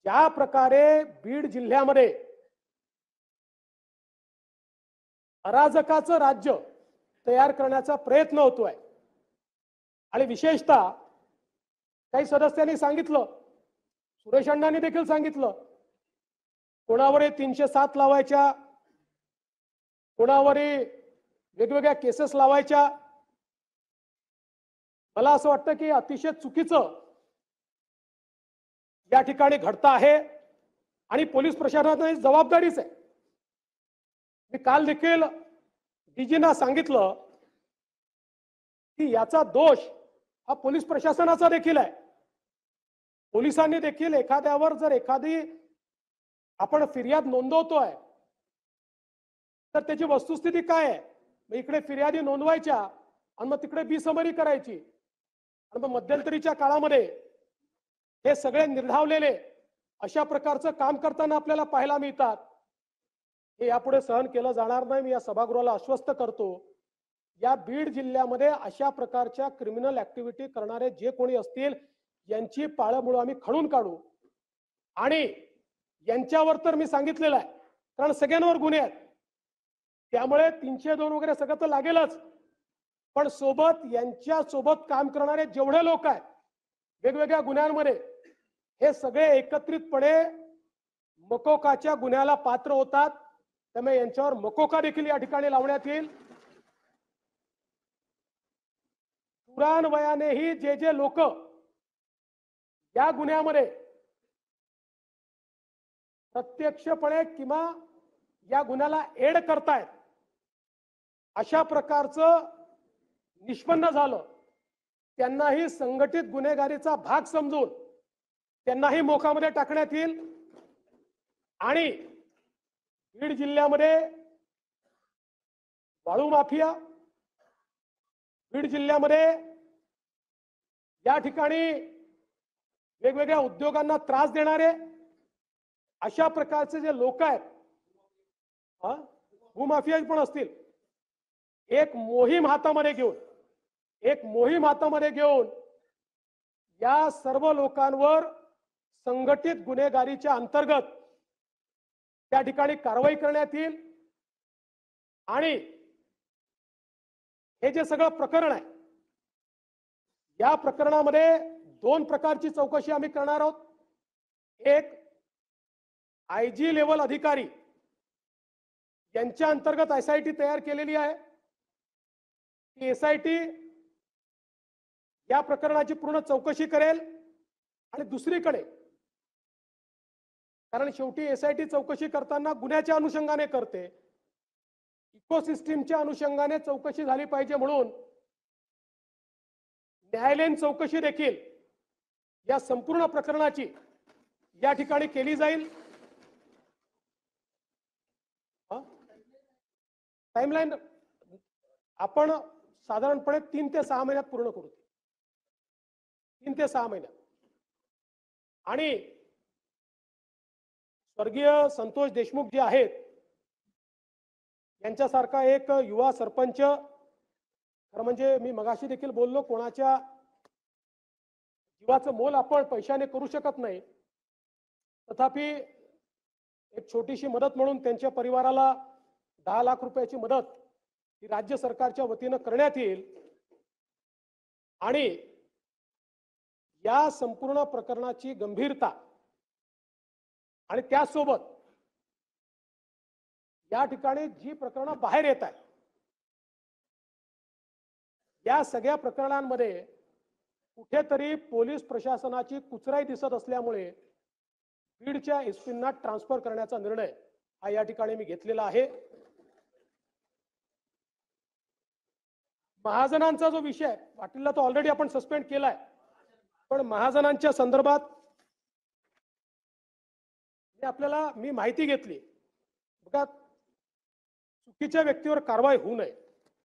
ज्या प्रकारे बीड जिल्ह्यामध्ये अराजकाचं राज्य तयार करण्याचा प्रयत्न होतोय आणि विशेषतः काही सदस्यांनी सांगितलं, सुरेश अण्णांनी देखील सांगितलं, कोणावरही 307 लावायच्या, कोणावरही वेगवेगळ्या केसेस लावायच्या. मला असं वाटतं की अतिशय चुकीचं या ठिकाणी घडतं आहे आणि पोलीस प्रशासनाची जबाबदारीच आहे. मी काल देखील डीजींना सांगितलं की याचा दोष हा पोलीस प्रशासनाचा देखील आहे. पोलिसांनी देखील एखाद्यावर जर एखादी आपण फिर्याद नोंदवतोय तर त्याची वस्तुस्थिती काय आहे, मग इकडे फिर्यादी नोंदवायच्या आणि मग तिकडे बिसमरी करायची आणि मग मध्यंतरीच्या काळामध्ये हे सगळे निर्धावलेले अशा प्रकारचं काम करताना आपल्याला पाहायला मिळतात. हे यापुढे सहन केलं जाणार नाही. मी या सभागृहाला आश्वस्त करतो, या बीड जिल्ह्यामध्ये अशा प्रकारच्या क्रिमिनल ऍक्टिव्हिटी करणारे जे कोणी असतील यांची पाळंमुळं आम्ही खणून काढू. आणि यांच्यावर तर मी सांगितलेलं आहे, कारण सगळ्यांवर गुन्हे आहेत, त्यामुळे 302 वगैरे सगळं तर लागेलच, पण सोबत यांच्या सोबत काम करणारे जेवढे लोक आहेत वेगवेगळ्या गुन्ह्यांमध्ये, हे सगळे एकत्रितपणे मकोकाच्या गुन्ह्याला पात्र होतात. त्यामुळे यांच्यावर मकोका देखील या ठिकाणी लावण्यात येईल. पुराणवयानेही जे जे लोक या गुन्ह्यामध्ये प्रत्यक्षपणे किंवा या गुन्ह्याला एड करतायत अशा प्रकारचं निष्पन्न झालं, त्यांनाही संघटित गुन्हेगारीचा भाग समजून त्यांनाही मोकामध्ये टाकण्यात येईल. आणि बीड जिल्ह्यामध्ये वाळू माफिया, बीड जिल्ह्यामध्ये या ठिकाणी वेगवेगळ्या उद्योगांना त्रास देणारे अशा प्रकारचे जे लोक आहेत, भूमाफिया पण असतील, एक मोहीम हातामध्ये घेऊन या सर्व लोकांवर संघटित गुन्हेगारीच्या अंतर्गत त्या ठिकाणी कारवाई करण्यात येईल. आणि हे जे सगळं प्रकरण आहे, या प्रकरणामध्ये 2 प्रकारची चौकशी आम्ही करणार आहोत. एक आयजी लेवल अधिकारी यांच्या अंतर्गत एसआयटी तयार केलेली आहे. ती एसआयटी या प्रकरणाची पूर्ण चौकशी करेल. आणि दुसरीकडे, कारण शेवटी एसआयटी चौकशी करताना गुन्ह्याच्या अनुषंगाने करते, इकोसिस्टीमच्या अनुषंगाने चौकशी झाली पाहिजे, म्हणून न्यायालयीन चौकशी देखील या संपूर्ण प्रकरणाची या ठिकाणी केली जाईल. टाइमलाईन आपण साधारणपणे 3 ते 6 महिन्यात पूर्ण करू. 3 ते 6 महिन्यात. आणि स्वर्गीय संतोष देशमुख जे आहेत, यांच्यासारखा एक युवा सरपंच, खरं म्हणजे मी मगाशी देखील बोललो, कोणाच्या जीवाचं मोल आपण पैशाने करू शकत नाही, तथापि एक छोटीशी मदत म्हणून त्यांच्या परिवाराला 10 लाख रुपयाची मदत ही राज्य सरकारच्या वतीनं करण्यात येईल. आणि या संपूर्ण प्रकरणाची गंभीरता आणि त्यासोबत या ठिकाणी जी प्रकरणं बाहेर येत आहेत, या सगळ्या प्रकरणांमध्ये कुठेतरी पोलीस प्रशासनाची कुचराई दिसत असल्यामुळे बीडच्या एसपींना ट्रान्सफर करण्याचा निर्णय हा या ठिकाणी मी घेतलेला आहे. महाजनांचा जो विषय, पाटीलला तो ऑलरेडी आपण सस्पेंड केलाय, पण महाजनांच्या संदर्भात मी माहिती घेतली. बघा, चुकीच्या व्यक्तीवर कारवाई होऊ नये,